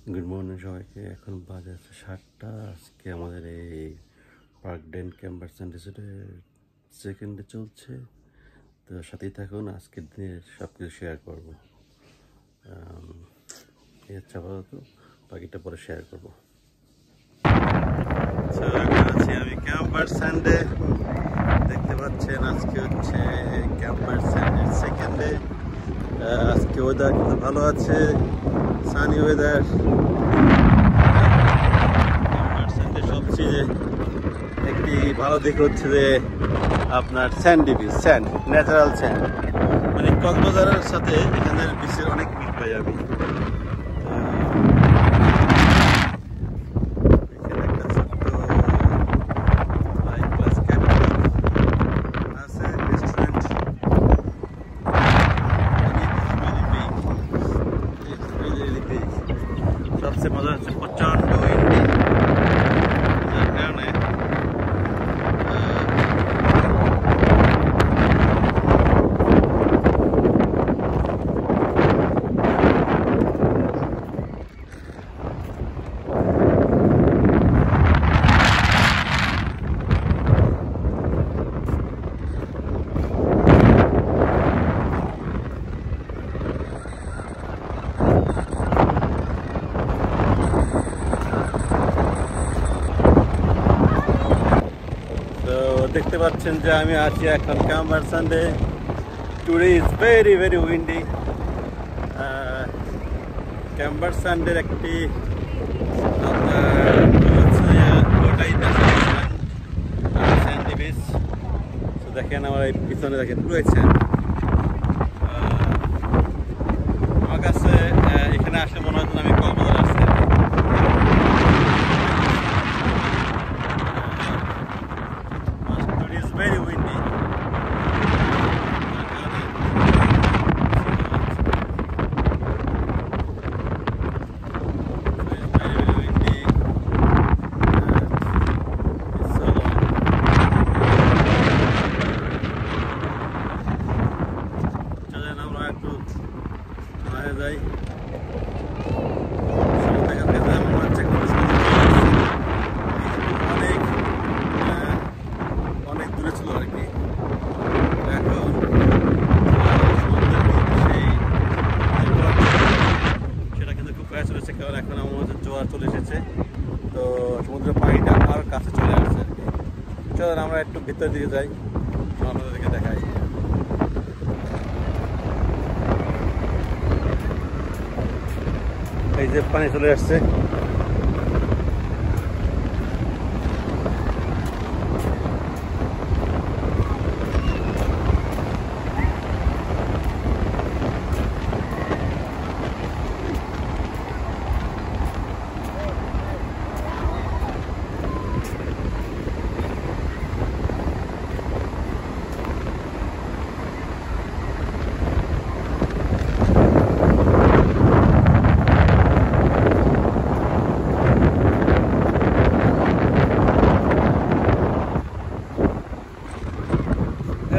Good morning সবাইকে। এখন বাজে হচ্ছে 7টা। আজকে আমাদের এই পার্ক ডেন ক্যাম্পাস অ্যান্ড রিসোর্টের সেকেন্ডে চলছে, তো সাথেই থাকুন। আজকের দিনের সব কিছু শেয়ার করবো। এই হচ্ছে আপাতত, বাকিটা পরে শেয়ার করবো। এখন আছি আমি ক্যাম্পাস স্যান্ডে, দেখতে পাচ্ছেন। আজকে হচ্ছে ক্যাম্পাস স্যান্ডের সেকেন্ডে। আজকে ওয়েদার কিন্তু ভালো আছে, সানি ওয়েদার। সবচেয়ে একটি ভালো দিক হচ্ছে যে আপনার sandy beach, sand, natural sand. মানে কক্সবাজারের সাথে এখানের বিচের অনেক মিল পাই আমি। সবচেয়ে মজা হচ্ছে প্রচন্ড উইন্ডি, যার কারণে দেখতে পাচ্ছেন যে আমি আছি এখন ক্যাম্পাস স্যান্ডে। Today is very very windy. Campus স্যান্ডের একটি স্যান্ডি বিচ। তো দেখেন আমার এই পিছনে দেখেন পুরো স্যান্ড। আমার কাছে এখানে আসলে মনে হয় আমি কক্সবাজার আসছি। Very windy. চলেন আমরা একটু বাইরে যাই। অনেক দূরে ছিল আর কি। এখন সেটা কিন্তু খুব কাছে চলেছে, কারণ এখন আমার মধ্যে জোয়ার চলে এসেছে। তো সমুদ্রের পানিটা আর কাছে চলে আসছে আর কি। চলেন আমরা একটু ভিতরের দিকে যাই, আপনাদেরকে দেখাই। এই যে পানি চলে আসছে।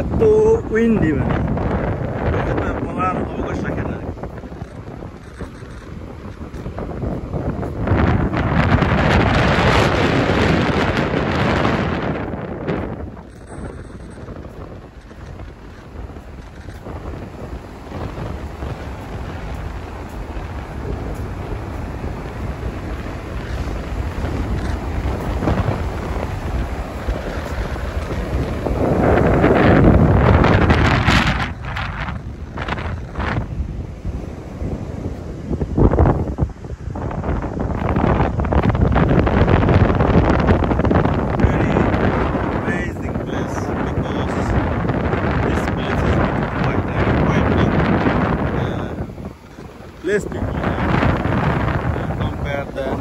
এত উইন্ডি, মানে বলার অবকাশ রাখে না। Less people compared than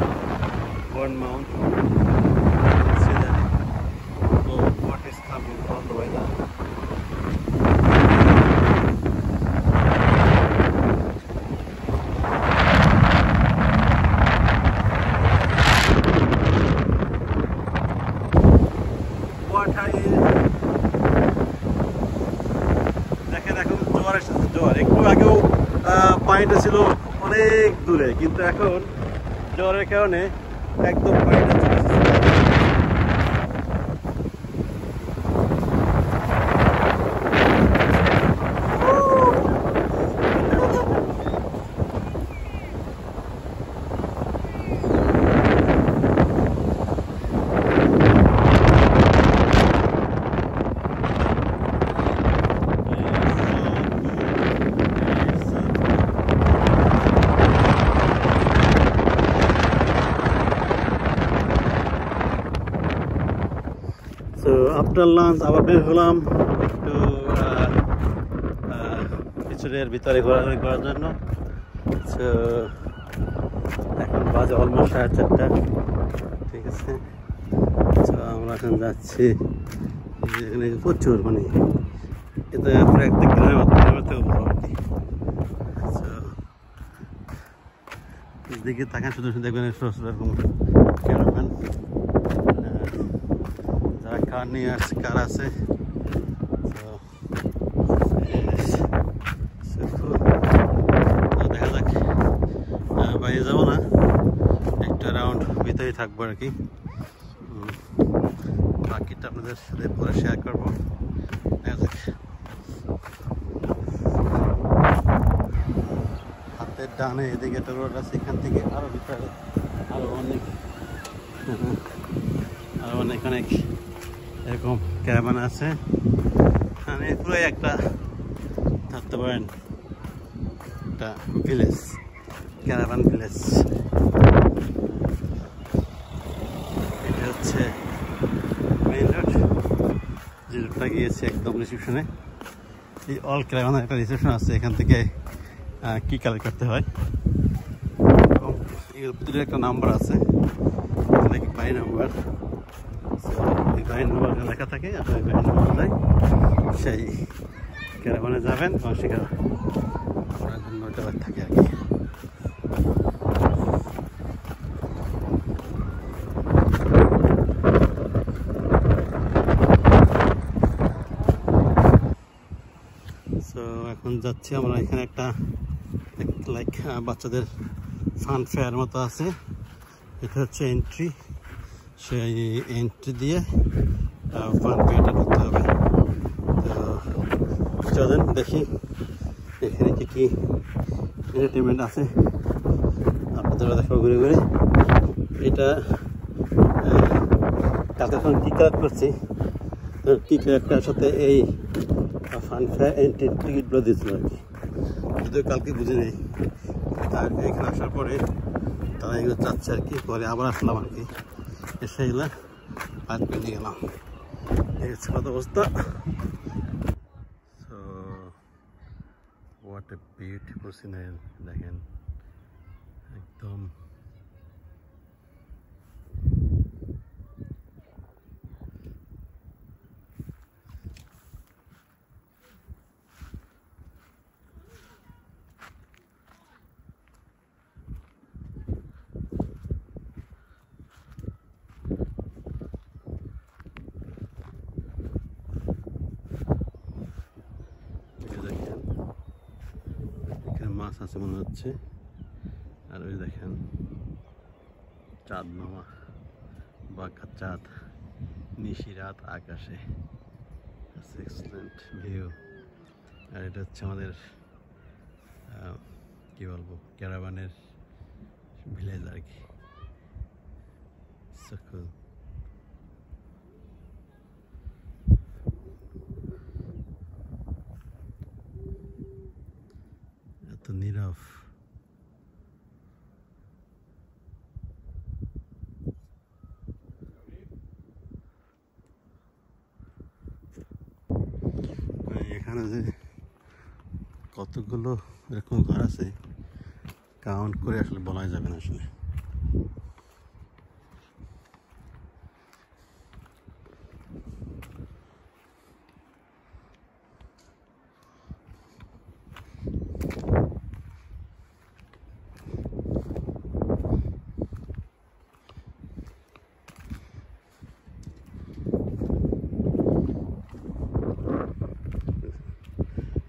one mount. See that? So what is coming from the weather? What are you? দেখেন এখন জোয়ার এসেছে, জোয়ার। একটু আগেও পানিটা ছিল অনেক দূরে, কিন্তু এখন জ্বরের কারণে একদম বাড়িটা চলে এসেছে। So after lunch আবার বের হলাম একটু পিছনের ভিতরে ঘোরাঘুরি করার জন্য। So এখন বাজে অলমোস্ট 4:30, ঠিক আছে। তো আমরা এখন যাচ্ছি, এখানে প্রচুর মানে এটা প্রায় একটা গ্রামের থেকে বড় আর কি। দিকে তাকান, শুধু শুধু দেখবেন এরকম ক্যারাভান, যারা কার নিয়ে আসছে, কার আছে। দেখা যাক, বাইরে যাবো না, একটু রাউন্ড ভিতরেই থাকবো আর কি। বাকিটা আপনাদের সাথে পরে শেয়ার করবো। দেখা যাক। হাতের ডানে এদিকে একটা রোড আছে, এখান থেকে আরো ভিতরে আরো অনেক অনেক এরকম ক্যারাভান আছে। মানে পুরোই একটা ধরতে পারেন একটা ভিলেজ, ক্যারাভান ভিলেজ। এটা হচ্ছে মেইন রোড, যে রোডটা গিয়েছে একদম রিসেপশনে। এই অল ক্যারাভানের একটা রিসেপশন আছে, এখান থেকে কি কালেক্ট করতে হয়। এর ভিতরে একটা নাম্বার আছে, বাই নাম্বার। এই বাই নাম্বারটা লেখা থাকে, আপনার বাই নাম্বার যায়, সেই ক্যারাভানে যাবেন এবং সেখানে করার জন্য ওটা থাকে আর কি। সো এখন যাচ্ছি আমরা, এখানে একটা লাইক বাচ্চাদের ফান ফেয়ার মতো আছে। এটা হচ্ছে এন্ট্রি, সেই এন্ট্রি দিয়ে ফান ফেয়ারটা ঢুকতে হবে। তো চলেন দেখি এখানে কি কি এন্টারটেনমেন্ট আছে, আপনাদের দেখো ঘুরে ঘুরে। এটা কালকে যখন টি কালেক্ট করছি, টি কালেক্টার সাথে এই ফান ফেয়ার এন্ট্রি টিকিটগুলো দিয়েছিল আর কি, যদিও কালকে বুঝে নেই। তার এখানে আসার পরে তারা এগুলো চাচ্ছে আর কি, পরে আবার আসলাম আর কি, এসে এগুলো পার করে নিয়ে গেলাম। এই হচ্ছে কত অবস্থা। So what a beautiful scenery, দেখেন একদম মাছ আছে মনে হচ্ছে। আর ওই দেখেন চাঁদ মামা, বাঁকা চাঁদ, নিশি রাত আকাশে, এক্সেলেন্ট ভিউ। আর এটা হচ্ছে আমাদের কি বলবো, ক্যারাভানের ভিলেজ আর কি। এত নীরব। এখানে যে কতগুলো এরকম ঘর আছে, কাউন্ট করে আসলে বলাই যাবে না আসলে।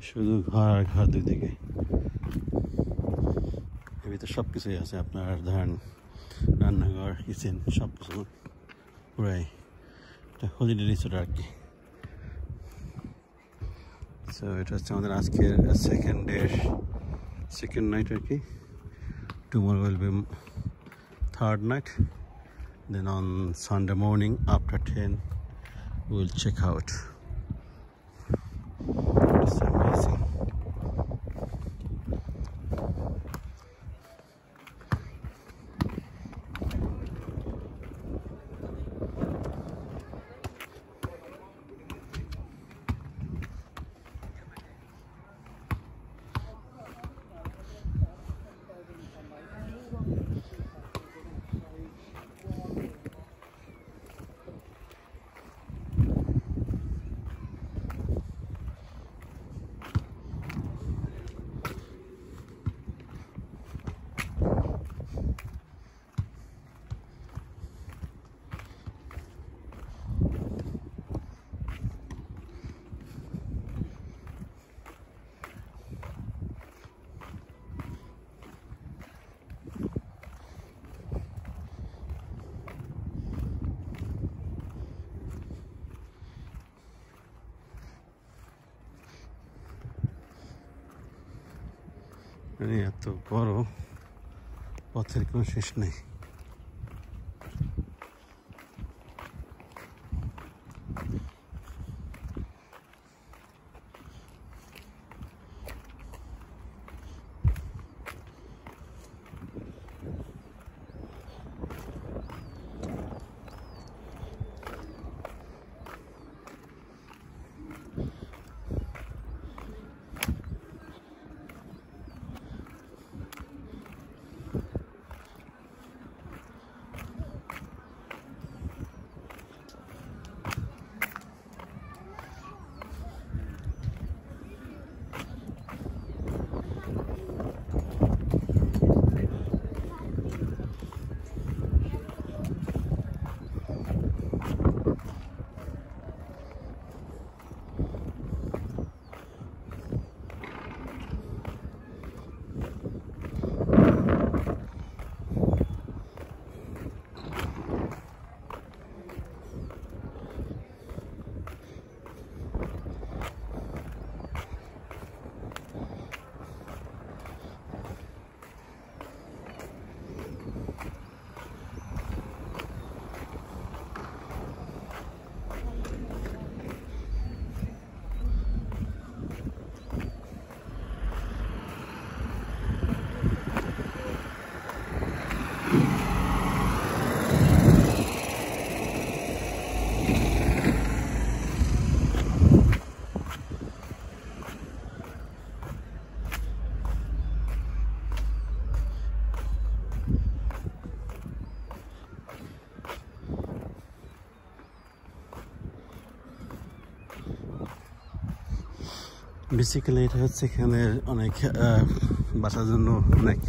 শুধু ঘর আর ঘর দুই দিকে, এর ভিতরে সব কিছুই আছে। আপনার ধরেন রান্নাঘর, কিচেন সব কিছু পুরাই একটা হলিডে রিসোর্ট আর কি। সো এটা হচ্ছে আমাদের আজকের সেকেন্ড নাইট আর কি। Tomorrow will be third night, then on Sunday morning after 10 we will check out. It's amazing. এত বড়, পথের কোনো শেষ নেই। বেসিক্যালি এটা হচ্ছে এখানে অনেক বাসার জন্য অনেক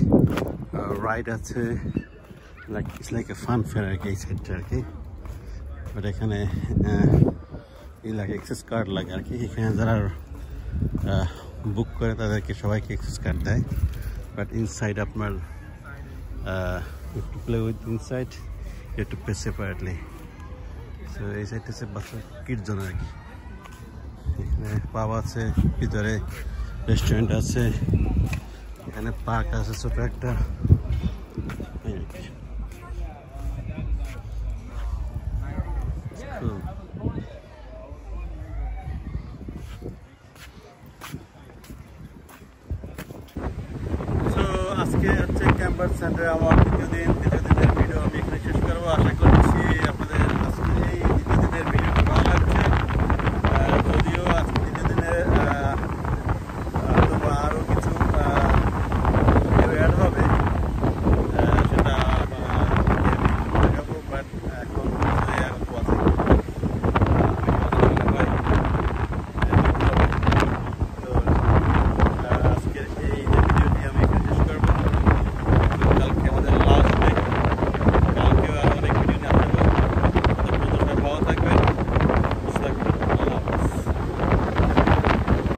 রাইড আছে, like it's like a fun fair আর কি এই সাইডটা আর কি। বাট এখানে লাগে এক্সেস কার্ড লাগে আর কি। এখানে যারা বুক করে তাদেরকে সবাইকে এক্সেস কার্ড দেয়। বাট ইনসাইড আপনার to play with inside you to pay separately. So এই সাইডটা হচ্ছে বাচ্চা কিড জোন আর কি। এখানে পাব আছে, ভিতরে রেস্টুরেন্ট আছে, এখানে পার্ক আছে ছোট একটা। আজকে হচ্ছে ক্যাম্পাস সেন্টারে আমার দ্বিতীয় দিনের ভিডিও আমি এখানে শেষ করবো। আশা করি